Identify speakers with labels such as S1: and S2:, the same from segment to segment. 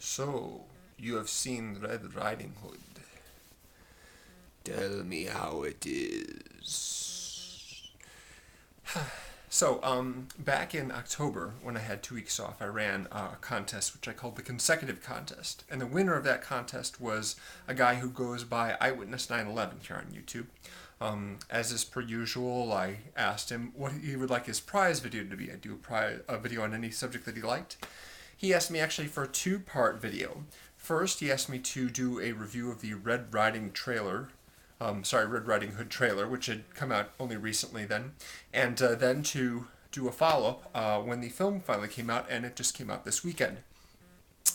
S1: So, you have seen Red Riding Hood. Tell me how it is. Back in October, when I had 2 weeks off, I ran a contest which I called the consecutive contest. And the winner of that contest was a guy who goes by iwitnessed911 here on YouTube. As is per usual, I asked him what he would like his prize video to be. I do a video on any subject that he liked. He asked me actually for a two-part video. First, he asked me to do a review of the Red Riding Hood trailer, which had come out only recently then, and then to do a follow-up when the film finally came out, and it just came out this weekend.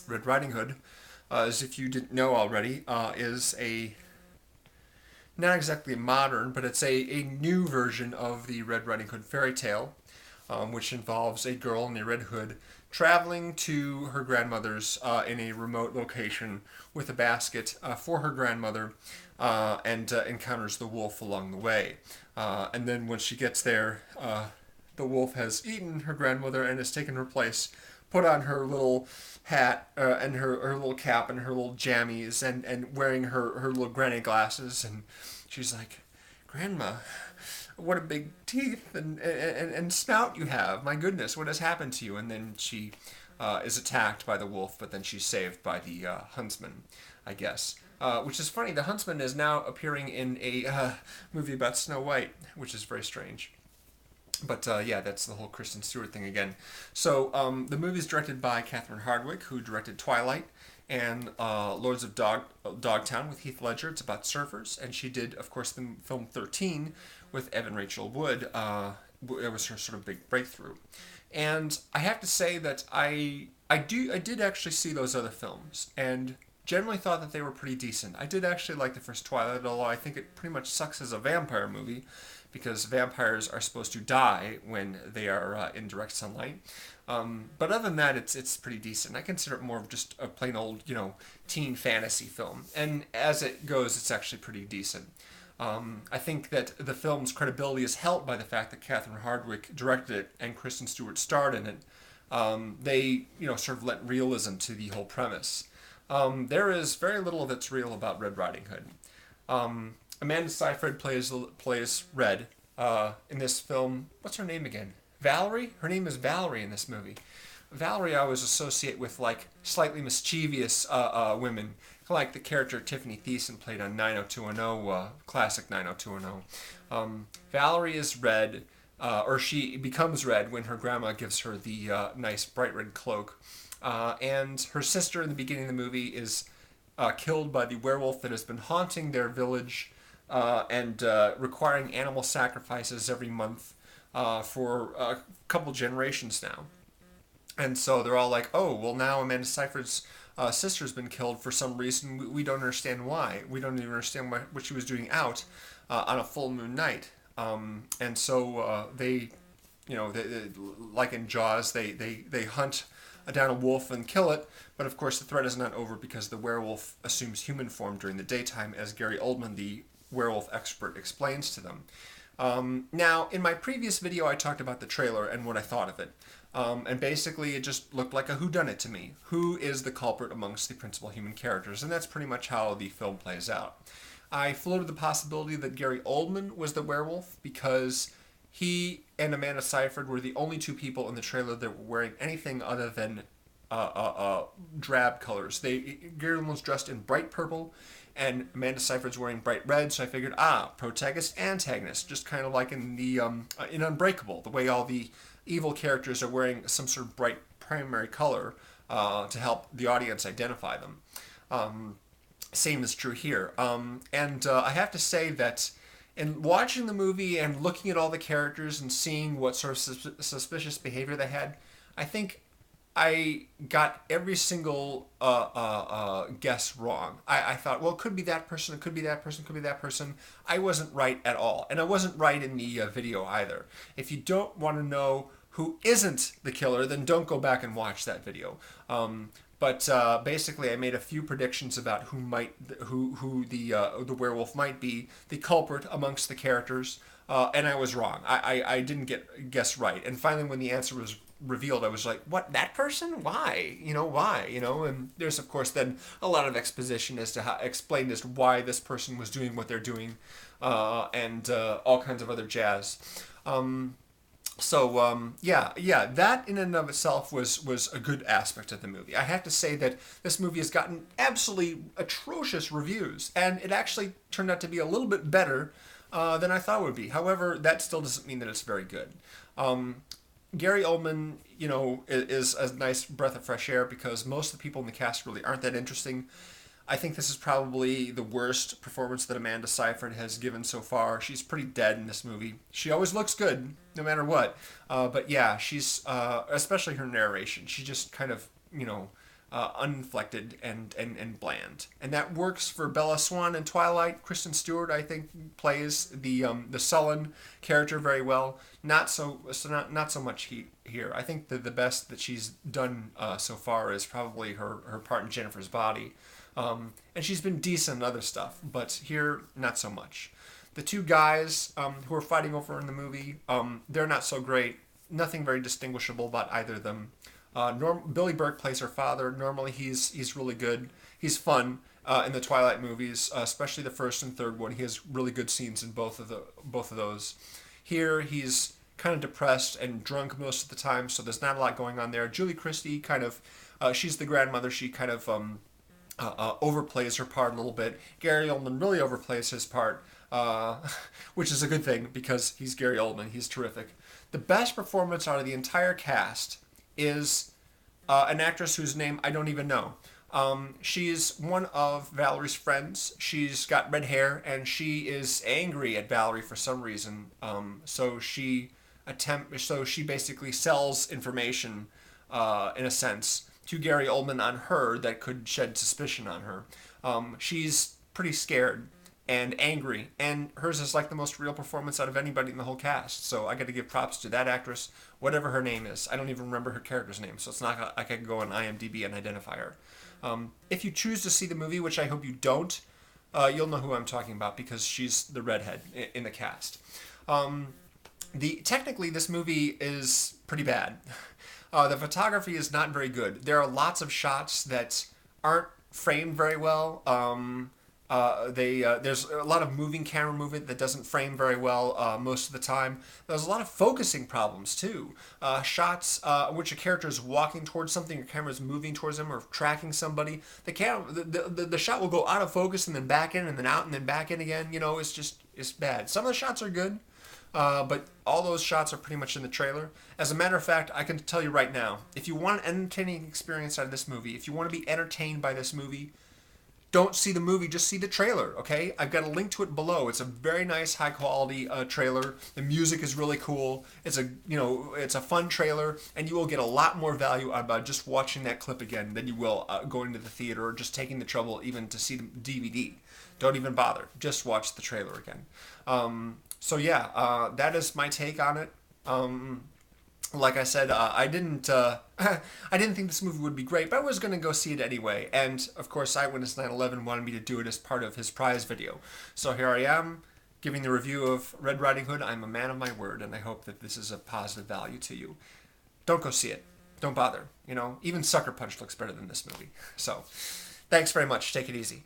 S1: Red Riding Hood, as if you didn't know already, is a not exactly modern, but it's a new version of the Red Riding Hood fairy tale, which involves a girl in a red hood traveling to her grandmother's in a remote location with a basket for her grandmother, and encounters the wolf along the way. And then when she gets there, the wolf has eaten her grandmother and has taken her place, put on her little hat and her little cap and her little jammies, and wearing her little granny glasses. And she's like, "Grandma, what a big teeth and snout you have. My goodness, what has happened to you?" And then she is attacked by the wolf, but then she's saved by the huntsman, I guess. Which is funny, the huntsman is now appearing in a movie about Snow White, which is very strange. But yeah, that's the whole Kristen Stewart thing again. So the movie is directed by Catherine Hardwicke, who directed Twilight and Lords of Dogtown with Heath Ledger. It's about surfers, and she did, of course, the film 13 with Evan Rachel Wood. It was her sort of big breakthrough. And I have to say that I did actually see those other films, and generally thought that they were pretty decent. I did actually like the first Twilight, although I think it pretty much sucks as a vampire movie, because vampires are supposed to die when they are in direct sunlight. But other than that, it's pretty decent. I consider it more of just a plain old, teen fantasy film. And as it goes, it's actually pretty decent. I think that the film's credibility is helped by the fact that Catherine Hardwicke directed it and Kristen Stewart starred in it. They, sort of lent realism to the whole premise. There is very little that's real about Red Riding Hood. Amanda Seyfried plays Red in this film. What's her name again? Valerie? Her name is Valerie in this movie. Valerie I always associate with like slightly mischievous women, like the character Tiffany Thiessen played on 90210, classic 90210. Valerie is Red, or she becomes Red when her grandma gives her the nice bright red cloak. And her sister in the beginning of the movie is killed by the werewolf that has been haunting their village and requiring animal sacrifices every month for a couple generations now. And so they're all like, "Oh, well, now Amanda Seyfried's sister's been killed for some reason. We don't understand why. We don't even understand what she was doing out on a full moon night." And so they, like in Jaws, they hunt down a wolf and kill it. But of course, the threat is not over because the werewolf assumes human form during the daytime, as Gary Oldman, the werewolf expert, explains to them. Now, in my previous video, I talked about the trailer and what I thought of it. And basically, it just looked like a whodunit to me. Who is the culprit amongst the principal human characters? And that's pretty much how the film plays out. I floated the possibility that Gary Oldman was the werewolf because he and Amanda Seyfried were the only two people in the trailer that were wearing anything other than drab colors. Gary Oldman was dressed in bright purple, and Amanda Seyfried's wearing bright red. So I figured, protagonist, antagonist, just kind of like in the in Unbreakable, the way all the evil characters are wearing some sort of bright primary color to help the audience identify them. Same is true here. And I have to say that in watching the movie and looking at all the characters and seeing what sort of suspicious behavior they had, I think I got every single guess wrong. I thought, well, it could be that person, it could be that person, it could be that person. I wasn't right at all. And I wasn't right in the video either. If you don't want to know who isn't the killer, then don't go back and watch that video. But basically, I made a few predictions about who the werewolf might be, the culprit amongst the characters, and I was wrong. I didn't guess right. And finally, when the answer was revealed, I was like, what, that person? Why? Why? And there's, of course, then a lot of exposition as to how, explained as to why this person was doing what they're doing, and all kinds of other jazz. Yeah, that in and of itself was a good aspect of the movie. I have to say that this movie has gotten absolutely atrocious reviews, and it actually turned out to be a little bit better than I thought it would be. However, that still doesn't mean that it's very good. Gary Oldman, is a nice breath of fresh air because most of the people in the cast really aren't that interesting. I think this is probably the worst performance that Amanda Seyfried has given so far. She's pretty dead in this movie. She always looks good, no matter what. But yeah, she's, especially her narration, she just kind of, uninflected and bland. And that works for Bella Swan in Twilight. Kristen Stewart, I think, plays the sullen character very well. Not so much here. I think the best that she's done so far is probably her part in Jennifer's Body. And she's been decent in other stuff, but here, not so much. The two guys who are fighting over in the movie, they're not so great. Nothing very distinguishable about either of them. Billy Burke plays her father. Normally, he's really good. He's fun in the Twilight movies, especially the first and third one. He has really good scenes in both of those. Here, he's kind of depressed and drunk most of the time, so there's not a lot going on there. Julie Christie kind of, she's the grandmother. She kind of overplays her part a little bit. Gary Oldman really overplays his part, which is a good thing because he's Gary Oldman. He's terrific. The best performance out of the entire cast is an actress whose name I don't even know. She's one of Valerie's friends. She's got red hair, and she is angry at Valerie for some reason. So she basically sells information, in a sense, to Gary Oldman on her that could shed suspicion on her. She's pretty scared and angry, and hers is like the most real performance out of anybody in the whole cast. So I got to give props to that actress, whatever her name is. I don't even remember her character's name, so it's not like I can go on IMDb and identify her. If you choose to see the movie, which I hope you don't, you'll know who I'm talking about because she's the redhead in the cast. Technically, this movie is pretty bad. The photography is not very good. There are lots of shots that aren't framed very well. There's a lot of moving camera movement that doesn't frame very well most of the time. There's a lot of focusing problems too. Shots in which a character is walking towards something, your camera is moving towards them or tracking somebody. The shot will go out of focus and then back in and then out and then back in again. It's bad. Some of the shots are good. But all those shots are pretty much in the trailer. As a matter of fact, I can tell you right now, if you want an entertaining experience out of this movie, if you want to be entertained by this movie, don't see the movie, just see the trailer, okay? I've got a link to it below. It's a very nice, high-quality trailer. The music is really cool. It's a fun trailer, and you will get a lot more value out of just watching that clip again than you will going to the theater or just taking the trouble even to see the DVD. Don't even bother. Just watch the trailer again. So yeah, that is my take on it. Like I said, I didn't think this movie would be great, but I was going to go see it anyway. And of course, iwitnessed911 wanted me to do it as part of his prize video. So here I am, giving the review of Red Riding Hood. I'm a man of my word, and I hope that this is of positive value to you. Don't go see it. Don't bother. Even Sucker Punch looks better than this movie. So, thanks very much. Take it easy.